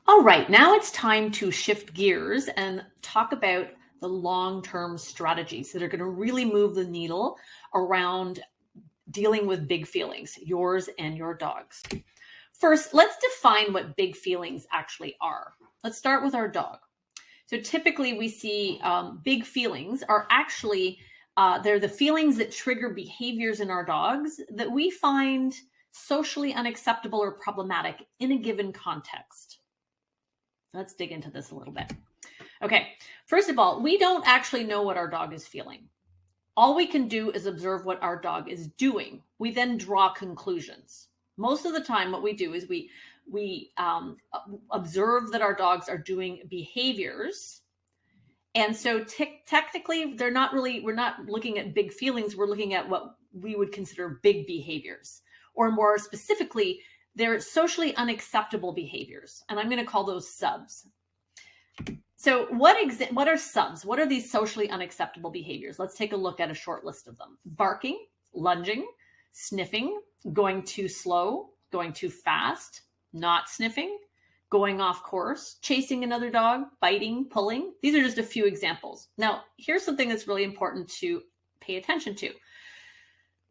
All right, now it's time to shift gears and talk about the long-term strategies that are going to really move the needle around dealing with big feelings, yours and your dog's. First, let's define what big feelings actually are. Let's start with our dog. So typically we see big feelings are actually, they're the feelings that trigger behaviors in our dogs that we find socially unacceptable or problematic in a given context. Let's dig into this a little bit. Okay, first of all, we don't actually know what our dog is feeling. All we can do is observe what our dog is doing. We then draw conclusions. Most of the time, what we do is we observe that our dogs are doing behaviors. And so technically, we're not looking at big feelings. We're looking at what we would consider big behaviors, or more specifically, they're socially unacceptable behaviors. And I'm going to call those subs. So what are subs? What are these socially unacceptable behaviors? Let's take a look at a short list of them. Barking, lunging, sniffing, going too slow, going too fast, not sniffing, going off course, chasing another dog, biting, pulling. These are just a few examples. Now, here's something that's really important to pay attention to.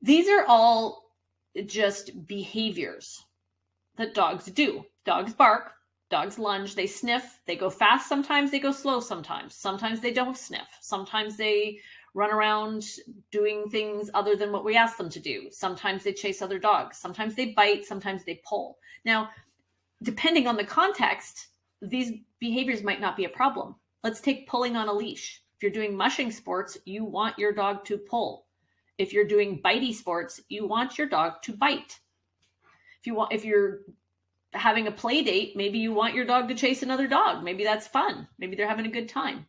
These are all just behaviors that dogs do. Dogs bark, dogs lunge, they sniff, they go fast sometimes, they go slow sometimes. Sometimes they don't sniff. Sometimes they run around doing things other than what we ask them to do. Sometimes they chase other dogs. Sometimes they bite, sometimes they pull. Now, depending on the context, these behaviors might not be a problem. Let's take pulling on a leash. If you're doing mushing sports, you want your dog to pull. If you're doing bitey sports, you want your dog to bite. If you're having a play date, maybe you want your dog to chase another dog. Maybe that's fun. Maybe they're having a good time.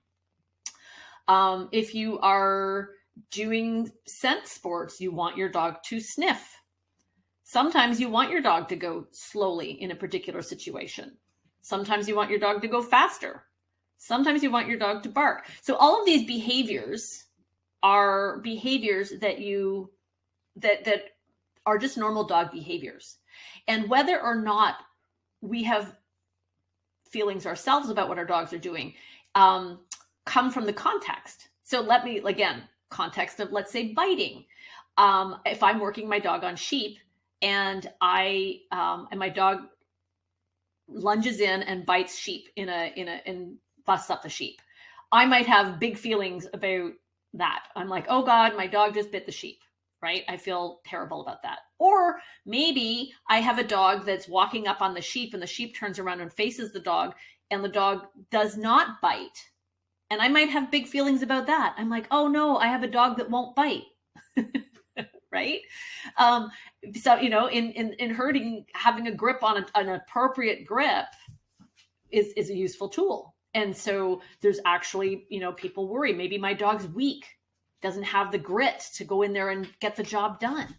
If you are doing scent sports, you want your dog to sniff. Sometimes you want your dog to go slowly in a particular situation. Sometimes you want your dog to go faster. Sometimes you want your dog to bark. So all of these behaviors are behaviors that are just normal dog behaviors. And whether or not we have feelings ourselves about what our dogs are doing come from the context. So context of, let's say, biting. If I'm working my dog on sheep and my dog lunges in and bites sheep and busts up the sheep, I might have big feelings about that. I'm like, oh God, my dog just bit the sheep. Right? I feel terrible about that. Or maybe I have a dog that's walking up on the sheep and the sheep turns around and faces the dog and the dog does not bite. And I might have big feelings about that. I'm like, oh no, I have a dog that won't bite. Right? So, in herding, having a grip on an appropriate grip is a useful tool. And so there's actually, people worry, maybe my dog's weak, doesn't have the grit to go in there and get the job done.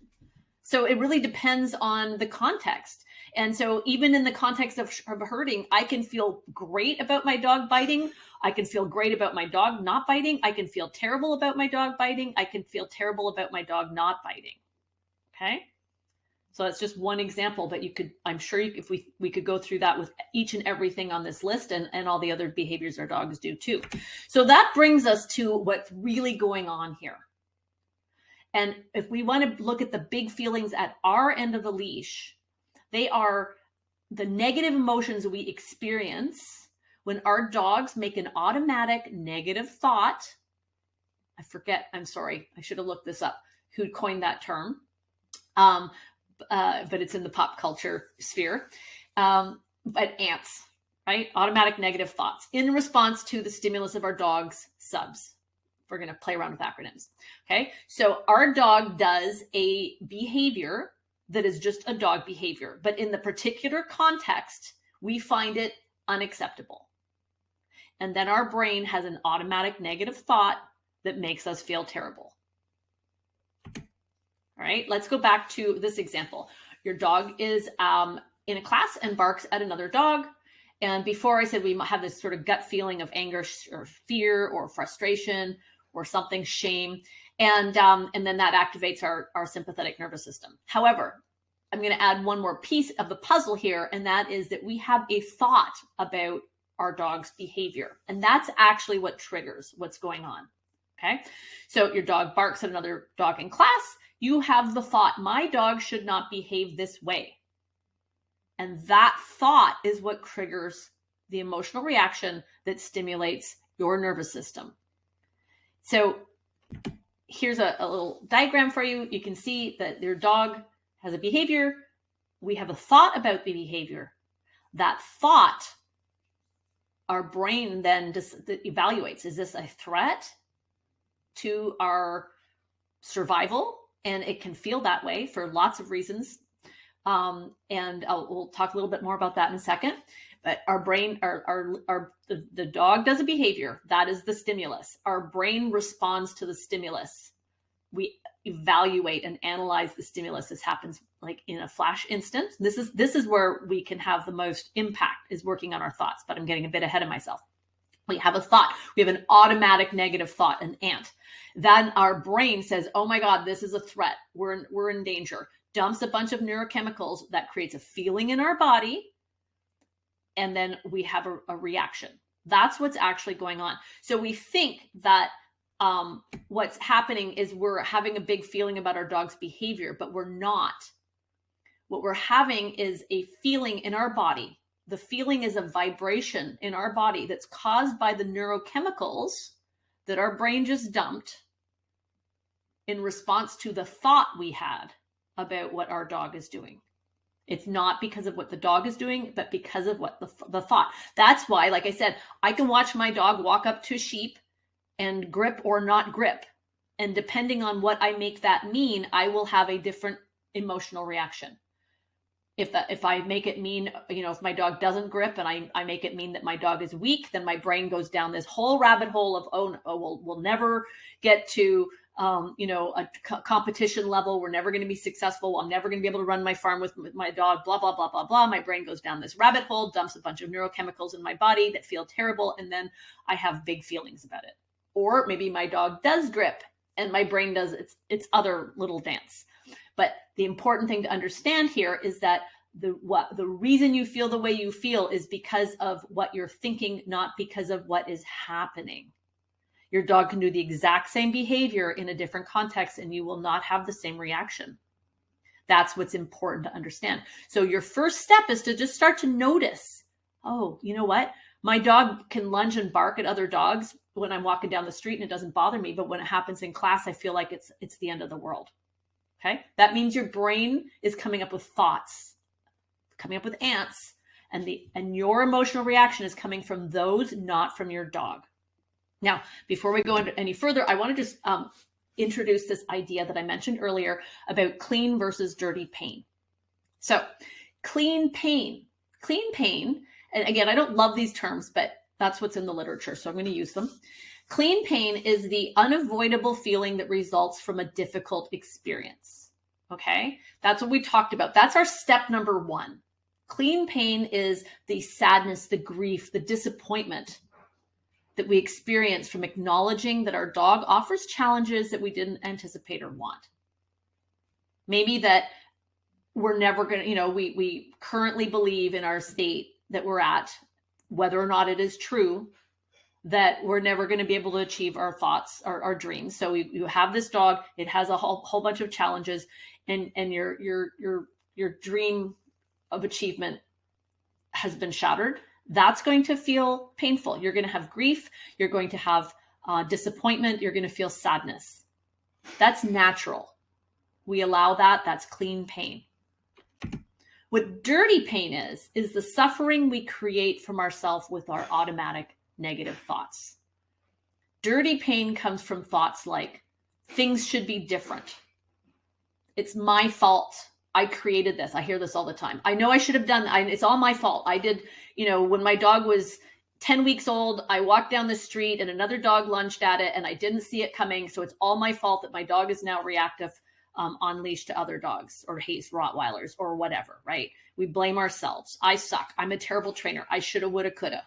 So it really depends on the context. And so even in the context of herding, I can feel great about my dog biting. I can feel great about my dog not biting. I can feel terrible about my dog biting. I can feel terrible about my dog not biting. Okay. So that's just one example, but I'm sure if we could go through that with each and everything on this list and all the other behaviors our dogs do too. So that brings us to what's really going on here. And if we want to look at the big feelings at our end of the leash, they are the negative emotions we experience when our dogs make an automatic negative thought. I'm sorry, I should have looked this up, who coined that term. But it's in the pop culture sphere. But ants, right? Automatic negative thoughts in response to the stimulus of our dog's subs. We're going to play around with acronyms. Okay. So our dog does a behavior that is just a dog behavior, but in the particular context, we find it unacceptable. And then our brain has an automatic negative thought that makes us feel terrible. All right, let's go back to this example. Your dog is in a class and barks at another dog. And before I said we have this sort of gut feeling of anger or fear or frustration or something, shame. And then that activates our sympathetic nervous system. However, I'm going to add one more piece of the puzzle here, and that is that we have a thought about our dog's behavior. And that's actually what triggers what's going on. Okay. So your dog barks at another dog in class. You have the thought, my dog should not behave this way. And that thought is what triggers the emotional reaction that stimulates your nervous system. So here's a little diagram for you. You can see that your dog has a behavior. We have a thought about the behavior. That thought, our brain then just evaluates, is this a threat to our survival? And it can feel that way for lots of reasons. And we'll talk a little bit more about that in a second. But our brain, the dog does a behavior. That is the stimulus. Our brain responds to the stimulus. We evaluate and analyze the stimulus. This happens like in a flash instant. This is where we can have the most impact, is working on our thoughts. But I'm getting a bit ahead of myself. We have a thought. We have an automatic negative thought, an ant. Then our brain says, oh my God, this is a threat. We're in danger. Dumps a bunch of neurochemicals that creates a feeling in our body. And then we have a reaction. That's what's actually going on. So we think that what's happening is we're having a big feeling about our dog's behavior, but we're not. What we're having is a feeling in our body. The feeling is a vibration in our body that's caused by the neurochemicals that our brain just dumped in response to the thought we had about what our dog is doing. It's not because of what the dog is doing, but because of what the thought. That's why, like I said, I can watch my dog walk up to a sheep and grip or not grip. And depending on what I make that mean, I will have a different emotional reaction. If I make it mean, if my dog doesn't grip and I make it mean that my dog is weak, then my brain goes down this whole rabbit hole of, we'll never get to a competition level. We're never going to be successful. I'm never going to be able to run my farm with my dog, blah, blah, blah, blah, blah. My brain goes down this rabbit hole, dumps a bunch of neurochemicals in my body that feel terrible. And then I have big feelings about it. Or maybe my dog does grip and my brain does its other little dance. But the important thing to understand here is that the reason you feel the way you feel is because of what you're thinking, not because of what is happening. Your dog can do the exact same behavior in a different context and you will not have the same reaction. That's what's important to understand. So your first step is to just start to notice, oh, you know what? My dog can lunge and bark at other dogs when I'm walking down the street and it doesn't bother me. But when it happens in class, I feel like it's the end of the world. Okay. That means your brain is coming up with thoughts, coming up with ants, and your emotional reaction is coming from those, not from your dog. Now, before we go into any further, I want to just introduce this idea that I mentioned earlier about clean versus dirty pain. So clean pain, and again, I don't love these terms, but that's what's in the literature, so I'm going to use them. Clean pain is the unavoidable feeling that results from a difficult experience. Okay, that's what we talked about. That's our step number one. Clean pain is the sadness, the grief, the disappointment that we experience from acknowledging that our dog offers challenges that we didn't anticipate or want. Maybe that we're never going to, we currently believe in our state that we're at, whether or not it is true, that we're never going to be able to achieve our thoughts, our dreams. So you have this dog, it has a whole bunch of challenges, and your dream of achievement has been shattered. That's going to feel painful. You're going to have grief. You're going to have disappointment. You're going to feel sadness. That's natural. We allow that. That's clean pain. What dirty pain is the suffering we create from ourselves with our automatic negative thoughts. Dirty pain comes from thoughts like, things should be different. It's my fault. I created this. I hear this all the time. I know I should have done. It's all my fault. I did, when my dog was 10 weeks old, I walked down the street and another dog lunged at it and I didn't see it coming. So it's all my fault that my dog is now reactive on leash to other dogs or hates Rottweilers or whatever, right? We blame ourselves. I suck. I'm a terrible trainer. I shoulda, woulda, coulda.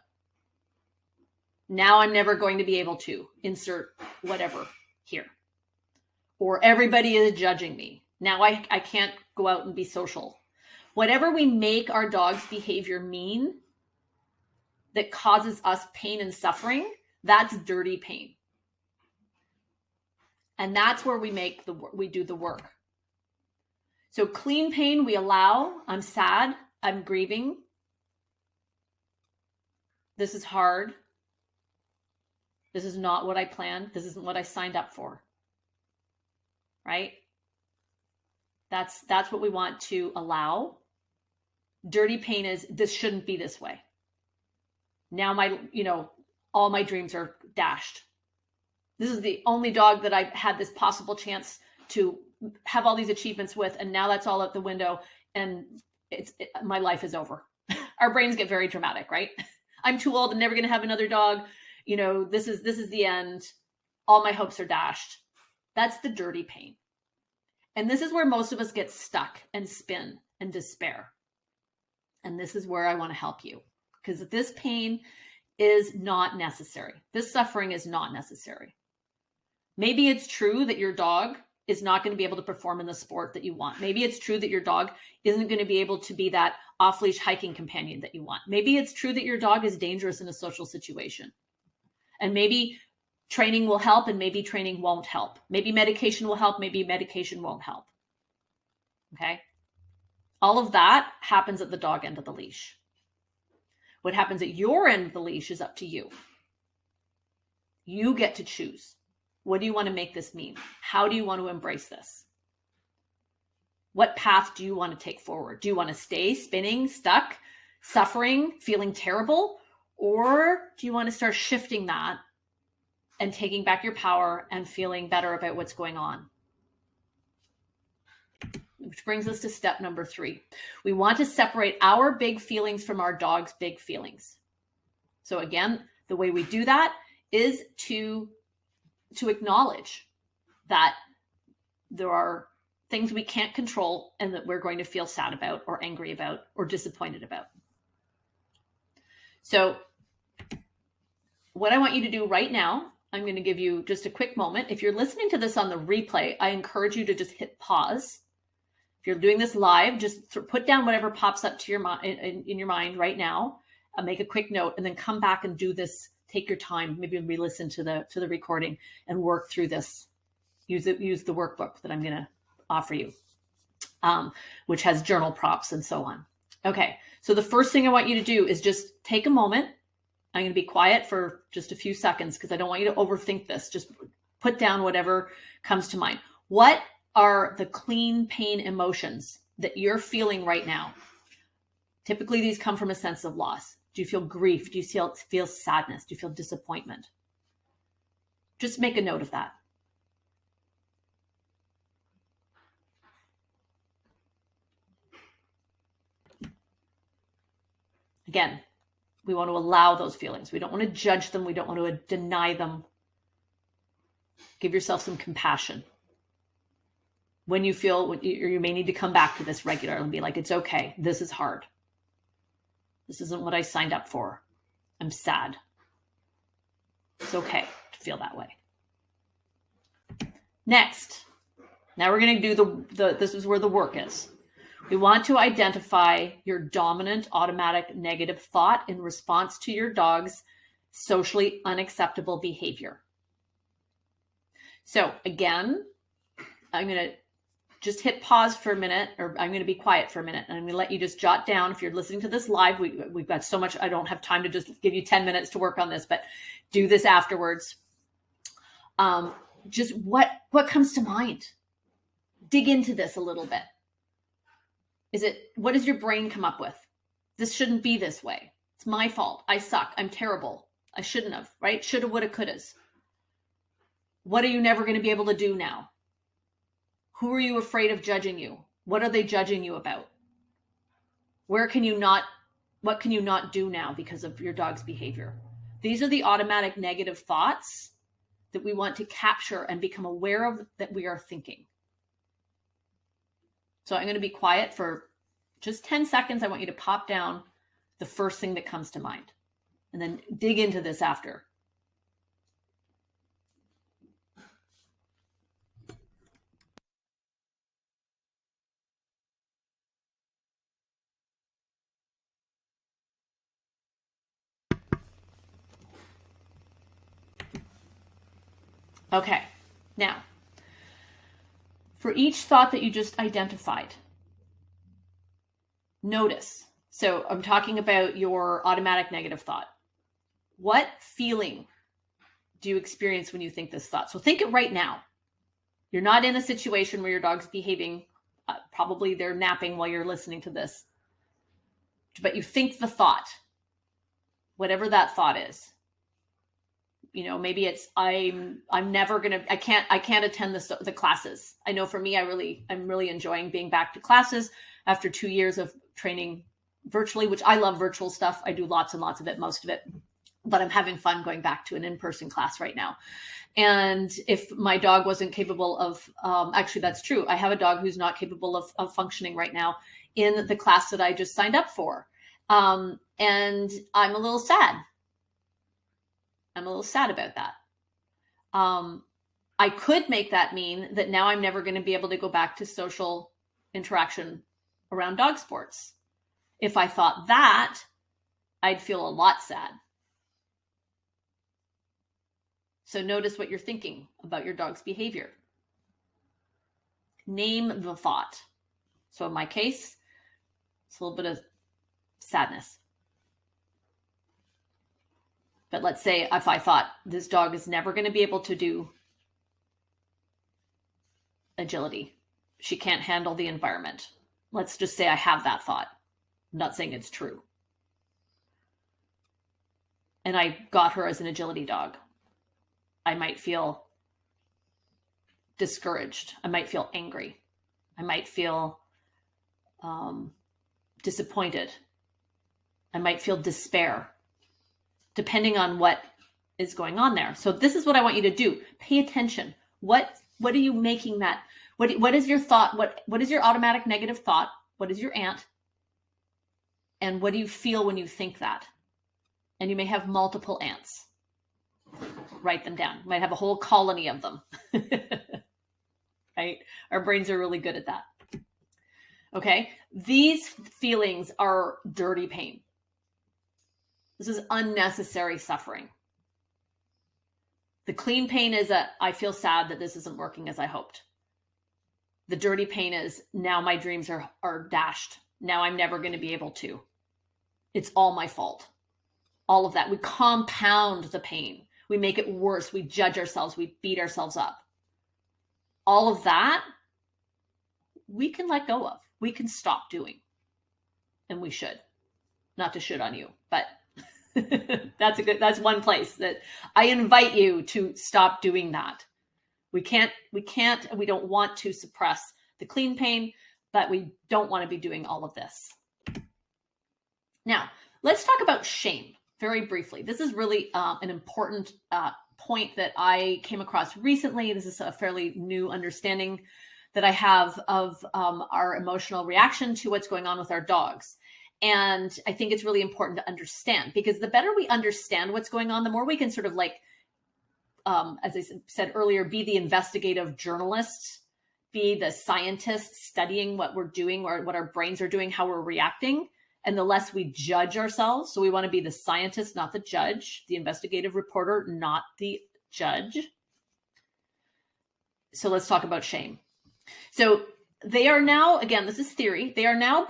Now I'm never going to be able to insert whatever here. Or everybody is judging me. Now I can't go out and be social. Whatever we make our dog's behavior mean that causes us pain and suffering, that's dirty pain. And that's where we do the work. So clean pain, we allow. I'm sad. I'm grieving. This is hard. This is not what I planned. This isn't what I signed up for. Right? That's what we want to allow. Dirty pain is, this shouldn't be this way. Now all my dreams are dashed. This is the only dog that I've had this possible chance to have all these achievements with, and now that's all out the window, and my life is over. Our brains get very dramatic, right? I'm too old. I'm never going to have another dog. This is the end. All my hopes are dashed. That's the dirty pain. And this is where most of us get stuck and spin and despair. And this is where I want to help you, because this pain is not necessary. This suffering is not necessary. Maybe it's true that your dog is not going to be able to perform in the sport that you want. Maybe it's true that your dog isn't going to be able to be that off-leash hiking companion that you want. Maybe it's true that your dog is dangerous in a social situation. And maybe training will help and maybe training won't help. Maybe medication will help, maybe medication won't help. Okay? All of that happens at the dog end of the leash. What happens at your end of the leash is up to you. You get to choose. What do you want to make this mean? How do you want to embrace this? What path do you want to take forward? Do you want to stay spinning, stuck, suffering, feeling terrible? Or do you want to start shifting that and taking back your power and feeling better about what's going on? Which brings us to step number 3. We want to separate our big feelings from our dog's big feelings. So again, the way we do that is to acknowledge that there are things we can't control and that we're going to feel sad about or angry about or disappointed about. So what I want you to do right now, I'm going to give you just a quick moment. If you're listening to this on the replay, I encourage you to just hit pause. If you're doing this live, just put down whatever pops up to your in your mind right now. Make a quick note and then come back and do this. Take your time. Maybe re-listen to the recording and work through this. Use the workbook that I'm going to offer you, which has journal prompts and so on. Okay, so the first thing I want you to do is just take a moment. I'm going to be quiet for just a few seconds because I don't want you to overthink this. Just put down whatever comes to mind. What are the clean pain emotions that you're feeling right now? Typically, these come from a sense of loss. Do you feel grief? Do you feel sadness? Do you feel disappointment? Just make a note of that. Again, we want to allow those feelings. We don't want to judge them. We don't want to deny them. Give yourself some compassion. When you feel, you may need to come back to this regularly and be like, it's okay. This is hard. This isn't what I signed up for. I'm sad. It's okay to feel that way. Next, now we're going to do this is where the work is. We want to identify your dominant automatic negative thought in response to your dog's socially unacceptable behavior. So again, I'm going to just hit pause for a minute, or I'm going to be quiet for a minute, and I'm going to let you just jot down. If you're listening to this live, we've got so much, I don't have time to just give you 10 minutes to work on this, but do this afterwards. Just what comes to mind? Dig into this a little bit. What does your brain come up with? This shouldn't be this way. It's my fault. I suck. I'm terrible. I shouldn't have, right? Shoulda, woulda, couldas. What are you never going to be able to do now? Who are you afraid of judging you? What are they judging you about? What can you not do now because of your dog's behavior? These are the automatic negative thoughts that we want to capture and become aware of that we are thinking. So I'm going to be quiet for just 10 seconds. I want you to pop down the first thing that comes to mind and then dig into this after. Okay, now, for each thought that you just identified, notice. So I'm talking about your automatic negative thought. What feeling do you experience when you think this thought? So think it right now. You're not in a situation where your dog's behaving, probably they're napping while you're listening to this, but you think the thought, whatever that thought is. You know, maybe it's I'm never gonna, I can't attend the classes. I know for me, I'm really enjoying being back to classes after 2 years of training virtually, which I love virtual stuff. I do lots and lots of it, most of it, but I'm having fun going back to an in-person class right now. And if my dog wasn't capable of, actually that's true. I have a dog who's not capable of functioning right now in the class that I just signed up for. And I'm a little sad. I'm a little sad about that. I could make that mean that now I'm never going to be able to go back to social interaction around dog sports. If I thought that, I'd feel a lot sad. So notice what you're thinking about your dog's behavior. Name the thought. So in my case, it's a little bit of sadness. But let's say if I thought this dog is never going to be able to do agility, she can't handle the environment. Let's just say I have that thought. I'm not saying it's true. And I got her as an agility dog. I might feel discouraged. I might feel angry. I might feel disappointed. I might feel despair, depending on what is going on there. So this is what I want you to do. Pay attention. What are you making that? What is your thought? What is your automatic negative thought? What is your ant? And what do you feel when you think that? And you may have multiple ants. Write them down. You might have a whole colony of them. Right? Our brains are really good at that. Okay? These feelings are dirty pain. This is unnecessary suffering. The clean pain is that I feel sad that this isn't working as I hoped. The dirty pain is now my dreams are dashed. Now I'm never going to be able to. It's all my fault. All of that. We compound the pain. We make it worse. We judge ourselves. We beat ourselves up. All of that, we can let go of. We can stop doing. And we should. Not to shit on you, but that's one place that I invite you to stop doing that. We don't want to suppress the clean pain, but we don't want to be doing all of this. Now, let's talk about shame very briefly. This is really an important point that I came across recently. This is a fairly new understanding that I have of our emotional reaction to what's going on with our dogs. And I think it's really important to understand, because the better we understand what's going on, the more we can sort of as I said earlier, be the investigative journalist, be the scientist studying what we're doing or what our brains are doing, how we're reacting, and the less we judge ourselves. So we want to be the scientist, not the judge, the investigative reporter, not the judge. So let's talk about shame. So they are now, again, this is theory, they are now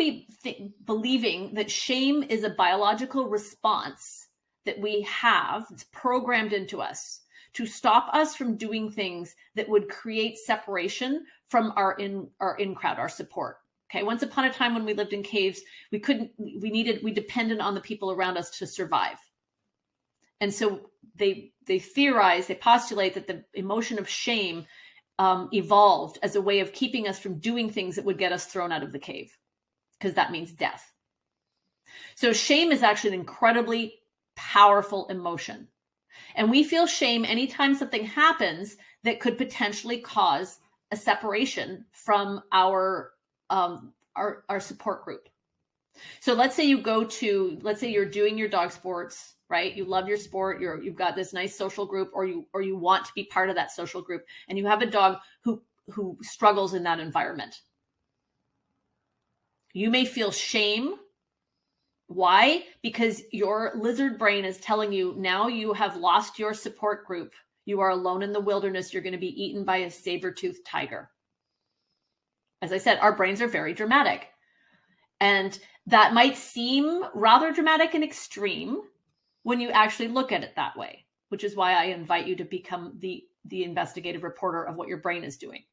believing that shame is a biological response that we have, it's programmed into us to stop us from doing things that would create separation from our in crowd, our support. Okay. Once upon a time when we lived in caves, we depended on the people around us to survive. And so they theorize, they postulate that the emotion of shame evolved as a way of keeping us from doing things that would get us thrown out of the cave, because that means death. So shame is actually an incredibly powerful emotion. And we feel shame anytime something happens that could potentially cause a separation from our support group. So let's say you're doing your dog sports, right? You love your sport. You've got this nice social group, or you want to be part of that social group, and you have a dog who struggles in that environment. You may feel shame. Why? Because your lizard brain is telling you now you have lost your support group. You are alone in the wilderness. You're going to be eaten by a saber-toothed tiger. As I said, our brains are very dramatic. And that might seem rather dramatic and extreme when you actually look at it that way, which is why I invite you to become the investigative reporter of what your brain is doing.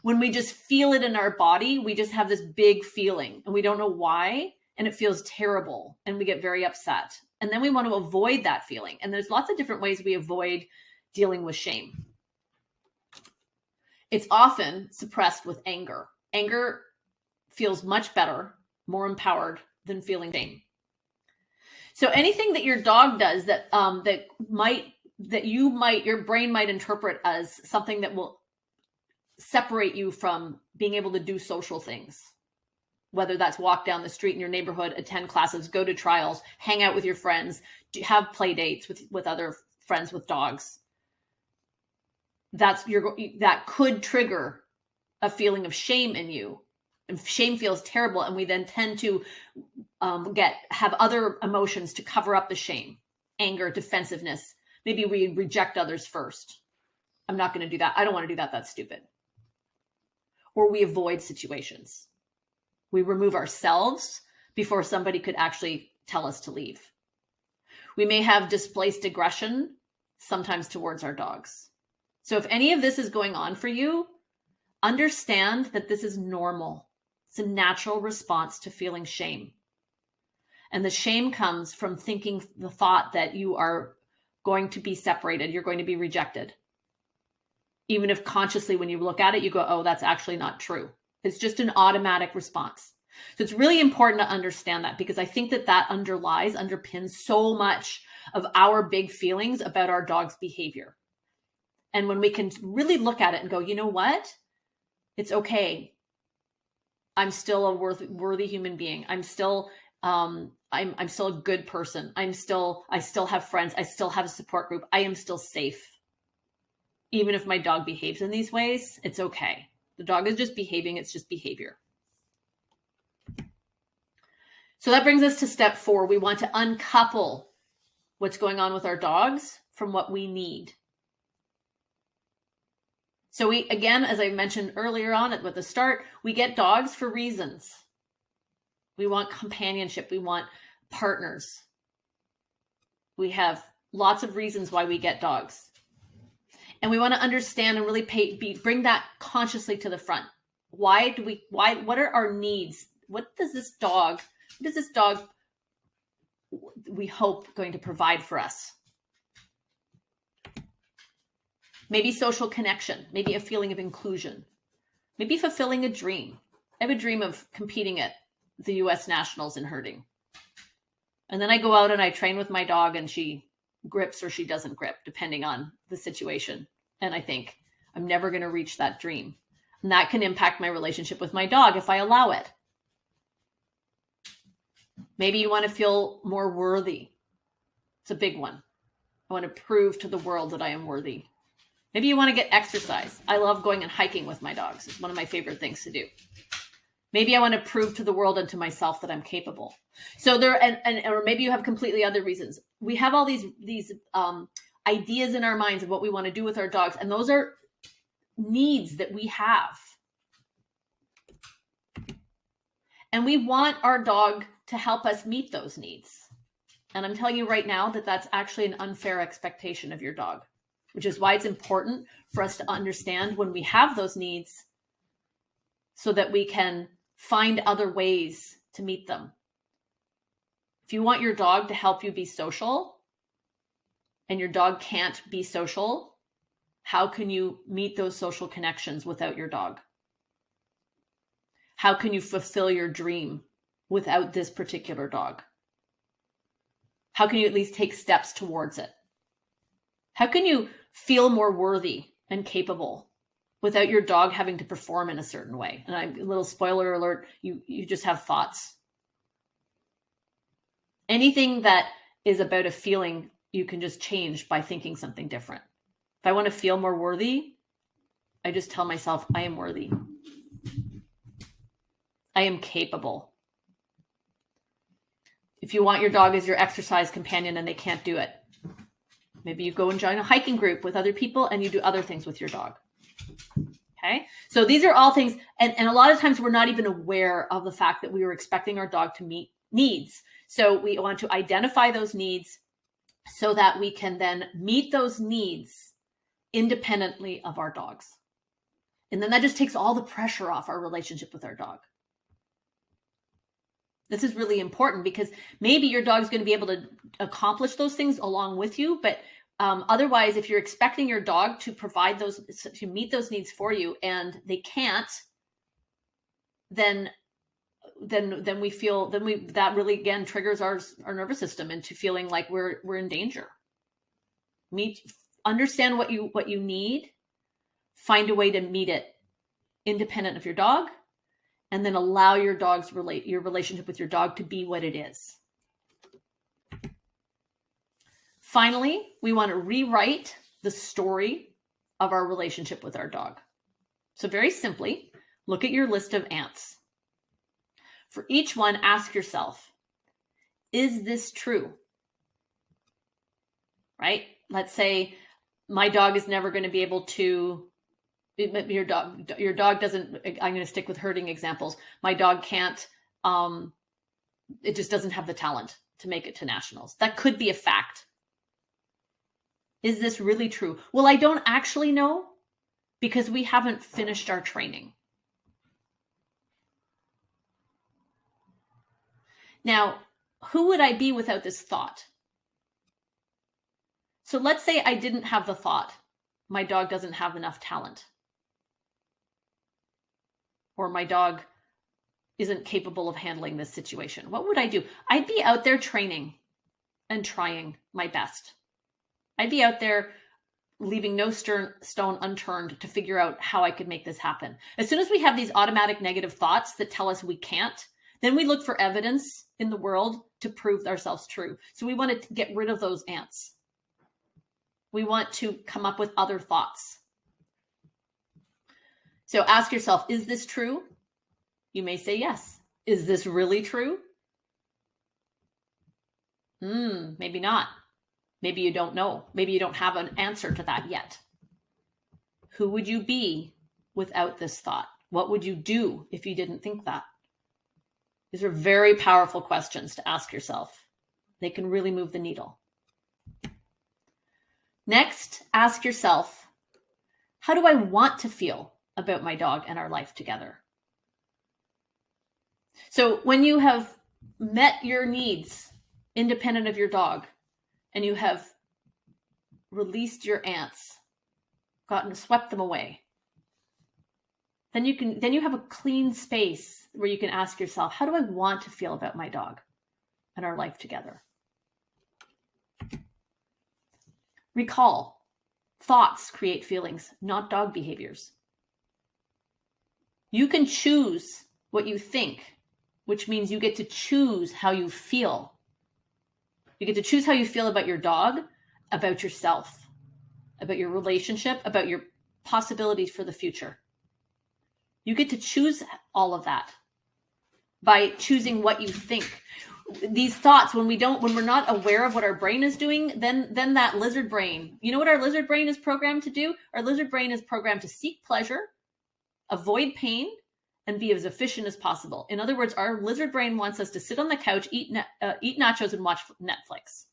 When we just feel it in our body, we just have this big feeling and we don't know why, and it feels terrible and we get very upset. And then we want to avoid that feeling. And there's lots of different ways we avoid dealing with shame. It's often suppressed with anger. Anger feels much better, more empowered than feeling shame. So anything that your dog does that your brain might interpret as something that will separate you from being able to do social things, whether that's walk down the street in your neighborhood, attend classes, go to trials, hang out with your friends, have play dates with other friends with dogs. That could trigger a feeling of shame in you. And shame feels terrible, and we then tend to have other emotions to cover up the shame, anger, defensiveness. Maybe we reject others first. I'm not going to do that. I don't want to do that. That's stupid. Or we avoid situations. We remove ourselves before somebody could actually tell us to leave. We may have displaced aggression, sometimes towards our dogs. So if any of this is going on for you, understand that this is normal. It's a natural response to feeling shame. And the shame comes from thinking the thought that you are going to be separated, you're going to be rejected. Even if consciously when you look at it, you go, oh, that's actually not true. It's just an automatic response. So it's really important to understand that, because I think that underpins so much of our big feelings about our dog's behavior. And when we can really look at it and go, you know what? It's okay. I'm still a worthy human being. I'm still I'm still a good person. I still have friends. I still have a support group. I am still safe. Even if my dog behaves in these ways, it's okay. The dog is just behaving. It's just behavior. So that brings us to step 4. We want to uncouple what's going on with our dogs from what we need. So we, again, as I mentioned earlier on at the start, we get dogs for reasons. We want companionship. We want partners. We have lots of reasons why we get dogs. And we want to understand and really bring that consciously to the front. What are our needs? What does this dog, we hope, going to provide for us? Maybe social connection, maybe a feeling of inclusion, maybe fulfilling a dream. I have a dream of competing at the US Nationals in herding. And then I go out and I train with my dog and she grips or she doesn't grip, depending on the situation. And I think I'm never going to reach that dream. And that can impact my relationship with my dog if I allow it. Maybe you want to feel more worthy. It's a big one. I want to prove to the world that I am worthy. Maybe you want to get exercise. I love going and hiking with my dogs. It's one of my favorite things to do. Maybe I want to prove to the world and to myself that I'm capable. So or maybe you have completely other reasons. We have all these ideas in our minds of what we want to do with our dogs, and those are needs that we have. And we want our dog to help us meet those needs. And I'm telling you right now that that's actually an unfair expectation of your dog, which is why it's important for us to understand when we have those needs so that we can find other ways to meet them. If you want your dog to help you be social and your dog can't be social, how can you meet those social connections without your dog? How can you fulfill your dream without this particular dog? How can you at least take steps towards it? How can you feel more worthy and capable without your dog having to perform in a certain way? And a little spoiler alert, you just have thoughts. Anything that is about a feeling, you can just change by thinking something different. If I want to feel more worthy, I just tell myself, I am worthy. I am capable. If you want your dog as your exercise companion and they can't do it, Maybe you go and join a hiking group with other people and you do other things with your dog. Okay. So these are all things. And a lot of times we're not even aware of the fact that we were expecting our dog to meet needs. So we want to identify those needs so that we can then meet those needs independently of our dogs. And then that just takes all the pressure off our relationship with our dog. This is really important because maybe your dog's going to be able to accomplish those things along with you, but otherwise, if you're expecting your dog to provide those, to meet those needs for you, and they can't, then we feel, that really again triggers our nervous system into feeling like we're in danger. Understand what you need, find a way to meet it independent of your dog, and then allow your relationship with your dog to be what it is. Finally, we want to rewrite the story of our relationship with our dog. So very simply, look at your list of ants. For each one, ask yourself, is this true? Right? Let's say my dog is never going to be able to, your dog doesn't, I'm going to stick with herding examples. My dog can't, it just doesn't have the talent to make it to nationals. That could be a fact. Is this really true? Well, I don't actually know because we haven't finished our training. Now, who would I be without this thought? So let's say I didn't have the thought, my dog doesn't have enough talent, or my dog isn't capable of handling this situation. What would I do? I'd be out there training and trying my best. I'd be out there leaving no stone unturned to figure out how I could make this happen. As soon as we have these automatic negative thoughts that tell us we can't, then we look for evidence in the world to prove ourselves true. So we want to get rid of those ants. We want to come up with other thoughts. So ask yourself, is this true? You may say yes. Is this really true? Maybe not. Maybe you don't know. Maybe you don't have an answer to that yet. Who would you be without this thought? What would you do if you didn't think that? These are very powerful questions to ask yourself. They can really move the needle. Next, ask yourself, how do I want to feel about my dog and our life together? So when you have met your needs independent of your dog, and you have released your ants, swept them away, then you have a clean space where you can ask yourself, how do I want to feel about my dog and our life together? Recall, thoughts create feelings, not dog behaviors. You can choose what you think, which means you get to choose how you feel. You get to choose how you feel about your dog, about yourself, about your relationship, about your possibilities for the future. You get to choose all of that by choosing what you think. These thoughts, when we're not aware of what our brain is doing, then that lizard brain, you know what our lizard brain is programmed to do? Our lizard brain is programmed to seek pleasure, avoid pain, and be as efficient as possible. In other words, our lizard brain wants us to sit on the couch, eat nachos, and watch Netflix.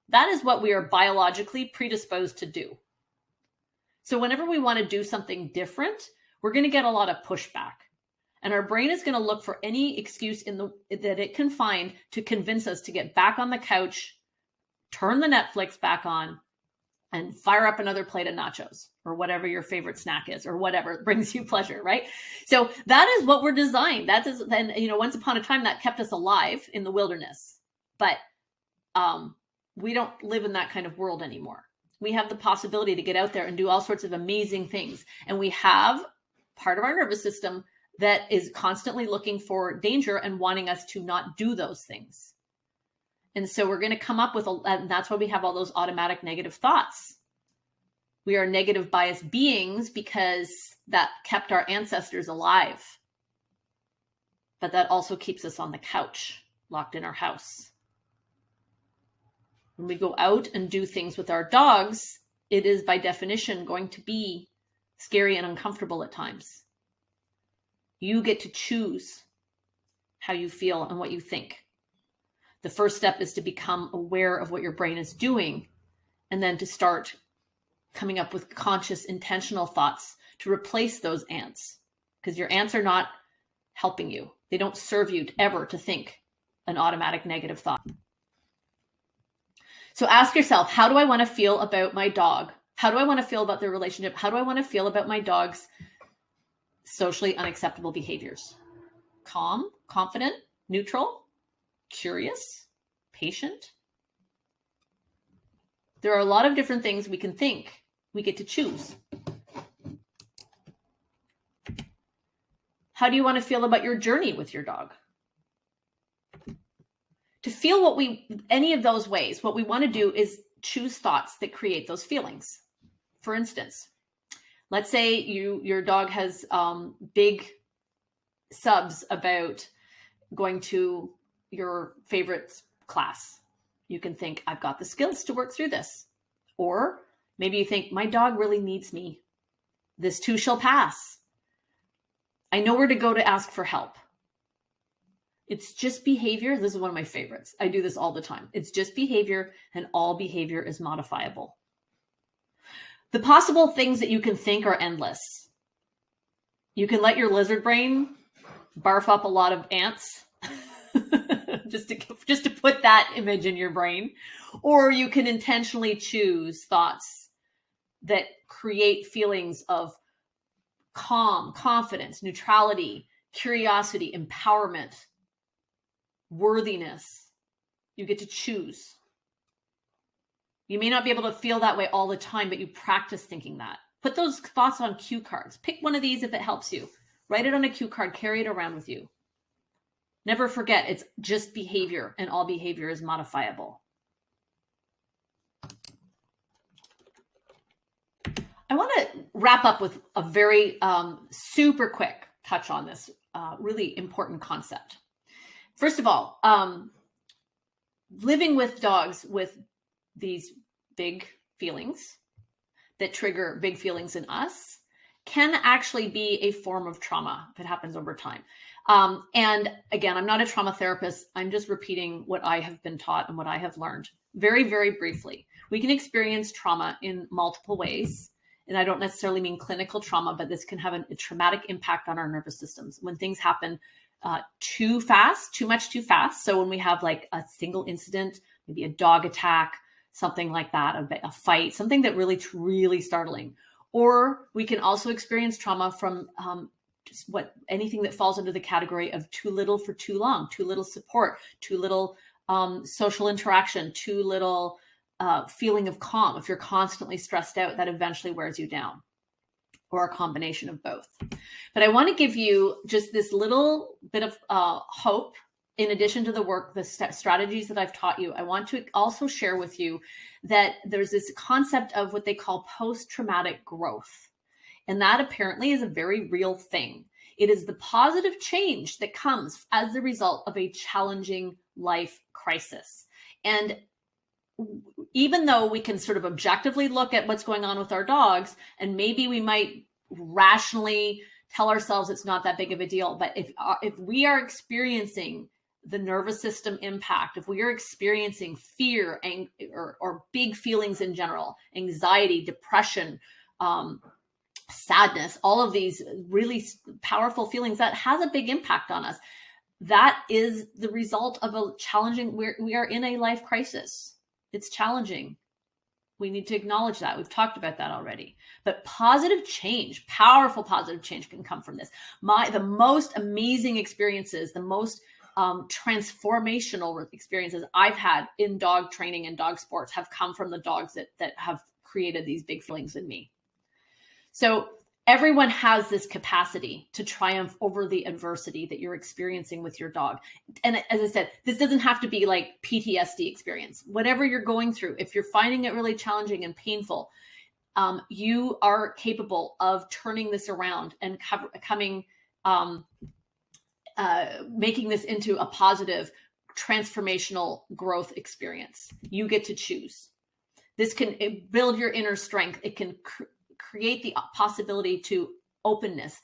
That is what we are biologically predisposed to do. So whenever we want to do something different, we're going to get a lot of pushback. And our brain is going to look for any excuse that it can find to convince us to get back on the couch, turn the Netflix back on, and fire up another plate of nachos or whatever your favorite snack is or whatever brings you pleasure, right? So that is what we're designed. That is, then, once upon a time that kept us alive in the wilderness. But we don't live in that kind of world anymore. We have the possibility to get out there and do all sorts of amazing things. And we have part of our nervous system that is constantly looking for danger and wanting us to not do those things. And so we're going to come up with, and that's why we have all those automatic negative thoughts. We are negative bias beings because that kept our ancestors alive. But that also keeps us on the couch, locked in our house. When we go out and do things with our dogs, it is by definition going to be scary and uncomfortable at times. You get to choose how you feel and what you think. The first step is to become aware of what your brain is doing, and then to start coming up with conscious, intentional thoughts to replace those ants, because your ants are not helping you. They don't serve you ever to think an automatic negative thought. So ask yourself, how do I want to feel about my dog? How do I want to feel about their relationship? How do I want to feel about my dog's socially unacceptable behaviors? Calm, confident, neutral, curious, patient. There are a lot of different things we can think. We get to choose. How do you want to feel about your journey with your dog? To feel any of those ways, what we want to do is choose thoughts that create those feelings. For instance, let's say your dog has big subs about going to your favorite class. You can think, I've got the skills to work through this. Or maybe you think, my dog really needs me. This too shall pass. I know where to go to ask for help. It's just behavior. This is one of my favorites. I do this all the time. It's just behavior, and all behavior is modifiable. The possible things that you can think are endless. You can let your lizard brain barf up a lot of ants just to put that image in your brain. Or you can intentionally choose thoughts that create feelings of calm, confidence, neutrality, curiosity, empowerment, worthiness. You get to choose. You may not be able to feel that way all the time, but you practice thinking that. Put those thoughts on cue cards. Pick one of these if it helps you. Write it on a cue card, carry it around with you. Never forget, it's just behavior, and all behavior is modifiable. I want to wrap up with a very super quick touch on this really important concept. First of all, living with dogs with these big feelings that trigger big feelings in us can actually be a form of trauma if it happens over time. And again, I'm not a trauma therapist. I'm just repeating what I have been taught and what I have learned. Very, very briefly, we can experience trauma in multiple ways. And I don't necessarily mean clinical trauma, but this can have a traumatic impact on our nervous systems when things happen too fast, too much too fast. So when we have like a single incident, maybe a dog attack, something like that, a fight, something that really startling. Or we can also experience trauma from just anything that falls under the category of too little for too long, too little support, too little social interaction, too little feeling of calm. If you're constantly stressed out, that eventually wears you down, or a combination of both. But I want to give you just this little bit of hope. In addition to the work, the strategies that I've taught you, I want to also share with you that there's this concept of what they call post-traumatic growth. And that apparently is a very real thing. It is the positive change that comes as the result of a challenging life crisis. And even though we can sort of objectively look at what's going on with our dogs, and maybe we might rationally tell ourselves it's not that big of a deal, but if we are experiencing the nervous system impact, if we are experiencing fear or big feelings in general, anxiety, depression, sadness, all of these really powerful feelings, that has a big impact on us. That is the result of a challenging, we are in a life crisis. It's challenging. We need to acknowledge that. We've talked about that already. But positive change, powerful positive change can come from this. The most amazing experiences, the most transformational experiences I've had in dog training and dog sports have come from the dogs that have created these big feelings in me. So everyone has this capacity to triumph over the adversity that you're experiencing with your dog. And as I said, this doesn't have to be like PTSD experience. Whatever you're going through, if you're finding it really challenging and painful, you are capable of turning this around and making this into a positive, transformational growth experience. You get to choose. This can build your inner strength. It can create the possibility to openness.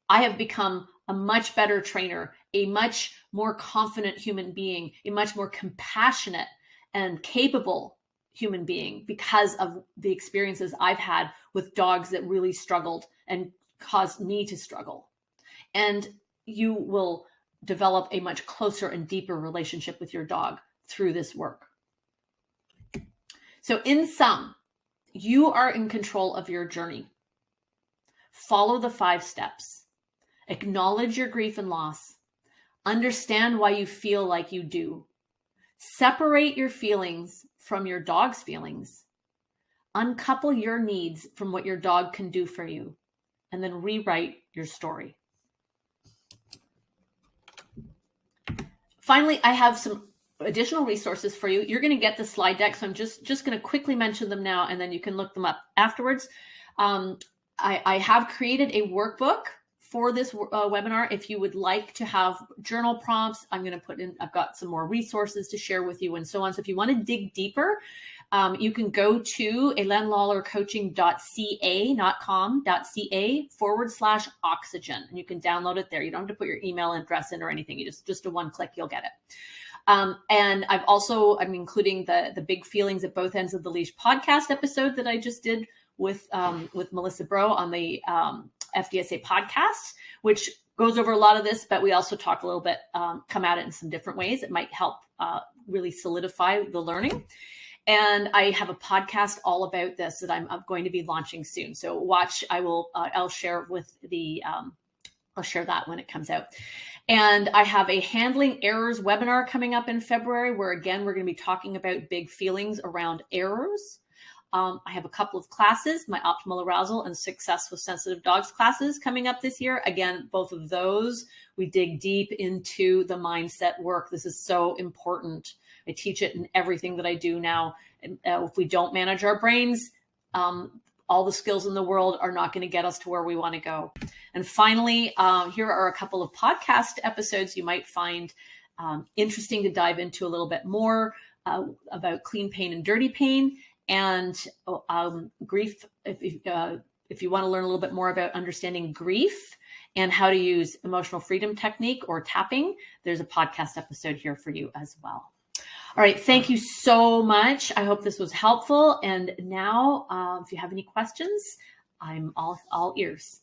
I have become a much better trainer, a much more confident human being, a much more compassionate and capable human being because of the experiences I've had with dogs that really struggled and caused me to struggle. And you will develop a much closer and deeper relationship with your dog through this work. So in sum, you are in control of your journey. Follow the 5 steps. Acknowledge your grief and loss. Understand why you feel like you do. Separate your feelings from your dog's feelings. Uncouple your needs from what your dog can do for you. And then rewrite your story. Finally, I have some additional resources for you. You're going to get the slide deck, so I'm just going to quickly mention them now, and then you can look them up afterwards. I have created a workbook for this webinar. If you would like to have journal prompts, I'm going to put in, I've got some more resources to share with you and so on. So if you want to dig deeper, you can go to helenelawlercoaching.ca, not com.ca/oxygen. And you can download it there. You don't have to put your email address in or anything. You just a one click, you'll get it. And I'm including the Big Feelings at Both Ends of the Leash podcast episode that I just did with Melissa Bro on the FDSA podcast, which goes over a lot of this, but we also talk a little bit, come at it in some different ways. It might help really solidify the learning. And I have a podcast all about this that I'm going to be launching soon. So watch, I'll share with I'll share that when it comes out. And I have a handling errors webinar coming up in February, where again, we're going to be talking about big feelings around errors. I have a couple of classes, my Optimal Arousal and Success with Sensitive Dogs classes coming up this year. Again, both of those, we dig deep into the mindset work. This is so important. I teach it in everything that I do now. And if we don't manage our brains, all the skills in the world are not going to get us to where we want to go. And finally, here are a couple of podcast episodes you might find interesting to dive into a little bit more about clean pain and dirty pain, and grief. If you want to learn a little bit more about understanding grief and how to use emotional freedom technique or tapping, there's a podcast episode here for you as well. All right. Thank you so much. I hope this was helpful. And now, if you have any questions, I'm all ears.